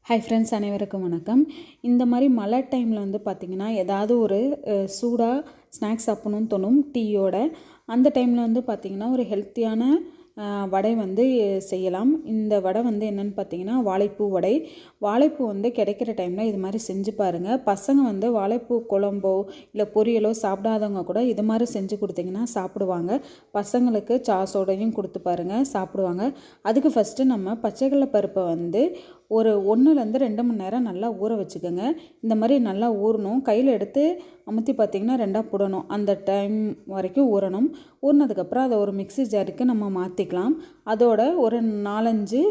Hi friends, அனைவருக்கும் வணக்கம். இந்த மாதிரி மழை டைமில் வந்து பார்த்திங்கன்னா ஏதாவது ஒரு சூடாக ஸ்நாக்ஸ் சாப்பிடணும்னு தோணும் டீயோட. அந்த டைமில் வந்து பார்த்திங்கன்னா ஒரு ஹெல்த்தியான வடை வந்து செய்யலாம். இந்த வடை வந்து என்னென்னு பார்த்திங்கன்னா வாழைப்பூ வடை. வாழைப்பூ வந்து கிடைக்கிற டைமில் இது மாதிரி செஞ்சு பாருங்கள். பசங்க வந்து வாழைப்பூ குழம்போ இல்லை பொரியலோ சாப்பிடாதவங்க கூட இது மாதிரி செஞ்சு கொடுத்திங்கன்னா சாப்பிடுவாங்க. பசங்களுக்கு சாஸோடையும் கொடுத்து பாருங்கள், சாப்பிடுவாங்க. அதுக்கு ஃபஸ்ட்டு நம்ம பச்சைக்கடலை பருப்பை வந்து ஒரு 1லேருந்து 2 மணி நேரம் நல்லா ஊற வச்சுக்கோங்க. இந்த மாதிரி நல்லா ஊறணும். கையில் எடுத்து அமுத்தி பார்த்திங்கன்னா 2ஆக போடணும். அந்த டைம் வரைக்கும் ஊறணும். ஊறினதுக்கப்புறம் அதை ஒரு மிக்ஸி ஜாருக்கு நம்ம மாற்றிக்கலாம். அதோட ஒரு 4-5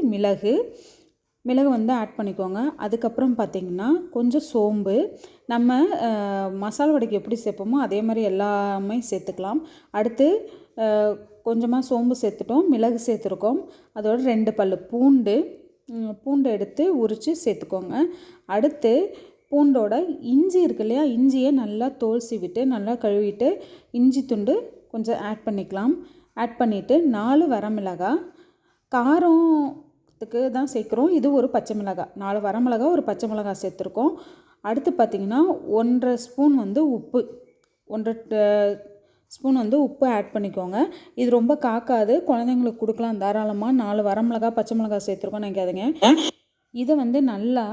மிளகு வந்து ஆட் பண்ணிக்கோங்க. அதுக்கப்புறம் பார்த்திங்கன்னா கொஞ்சம் சோம்பு, நம்ம மசாலா வடைக்கு எப்படி சேர்ப்போமோ அதே மாதிரி எல்லாமே சேர்த்துக்கலாம். அடுத்து கொஞ்சமாக சோம்பு சேர்த்துட்டோம், மிளகு சேர்த்துருக்கோம். அதோட 2 பல் பூண்டு எடுத்து உரித்து சேர்த்துக்கோங்க. அடுத்து பூண்டோட இஞ்சி இருக்கு இல்லையா, இஞ்சியை நல்லா தோல் சீவிட்டு நல்லா கழுவிட்டு இஞ்சி துண்டு கொஞ்சம் ஆட் பண்ணிக்கலாம். ஆட் பண்ணிவிட்டு 4 வரமிளகாய், காரத்துக்கு தான் சேர்க்குறோம். இது ஒரு பச்சை மிளகாய், 4 வரமிளகாய் ஒரு பச்சை மிளகாய் சேர்த்துருக்கோம். அடுத்து பார்த்திங்கன்னா 1.5 ஸ்பூன் வந்து உப்பு, 1.5 ஸ்பூன் வந்து உப்பு ஆட் பண்ணிக்கோங்க. இது ரொம்ப காக்காது, குழந்தைங்களுக்கு கொடுக்கலாம் தாராளமாக. 4 வரமிளகாய் பச்சை மிளகாய் சேர்த்துருக்கோம் நினைக்காதீங்க. இதை வந்து நல்லா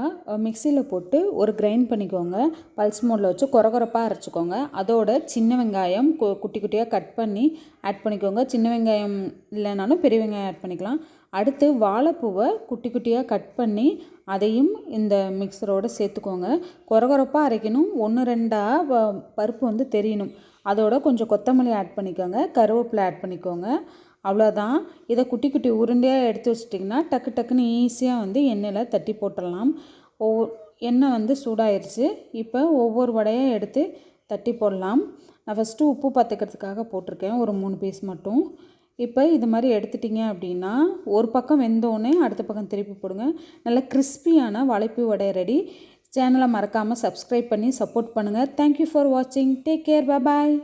மிக்சியில் போட்டு ஒரு கிரைண்ட் பண்ணிக்கோங்க. பல்ஸ் மோடில் வச்சு கொரகொரப்பாக அரைச்சிக்கோங்க. அதோட சின்ன வெங்காயம் குட்டி குட்டியாக கட் பண்ணி ஆட் பண்ணிக்கோங்க. சின்ன வெங்காயம் இல்லைனாலும் பெரிய வெங்காயம் ஆட் பண்ணிக்கலாம். அடுத்து வாழைப்பூவை குட்டி குட்டியாக கட் பண்ணி அதையும் இந்த மிக்சரோடு சேர்த்துக்கோங்க. கொரகொரப்பாக அரைக்கணும், 1-2 பருப்பு வந்து தெரியணும். அதோட கொஞ்சம் கொத்தமல்லி ஆட் பண்ணிக்கோங்க, கருவேப்பிலை ஆட் பண்ணிக்கோங்க. அவ்வளோதான். இதை குட்டி குட்டி உருண்டையாக எடுத்து வச்சிட்டிங்கன்னா டக்குன்னு ஈஸியாக வந்து எண்ணெயில் தட்டி போட்டுடலாம். எண்ணெய் வந்து சூடாயிருச்சு. இப்போ ஒவ்வொரு வடையாக எடுத்து தட்டி போடலாம். நான் ஃபஸ்ட்டு உப்பு பார்த்துக்கிறதுக்காக போட்டிருக்கேன், ஒரு 3 பீஸ் மட்டும். இப்போ இது மாதிரி எடுத்துட்டிங்க அப்படின்னா ஒரு பக்கம் வெந்தோடனே அடுத்த பக்கம் திருப்பி போடுங்க. நல்லா கிறிஸ்பியான வாழைப்பூ வடை ரெடி. சேனலை மறக்காமல் சப்ஸ்கிரைப் பண்ணி சப்போர்ட் பண்ணுங்கள். தேங்க்யூ ஃபார் வாட்சிங். Take care. பாய்.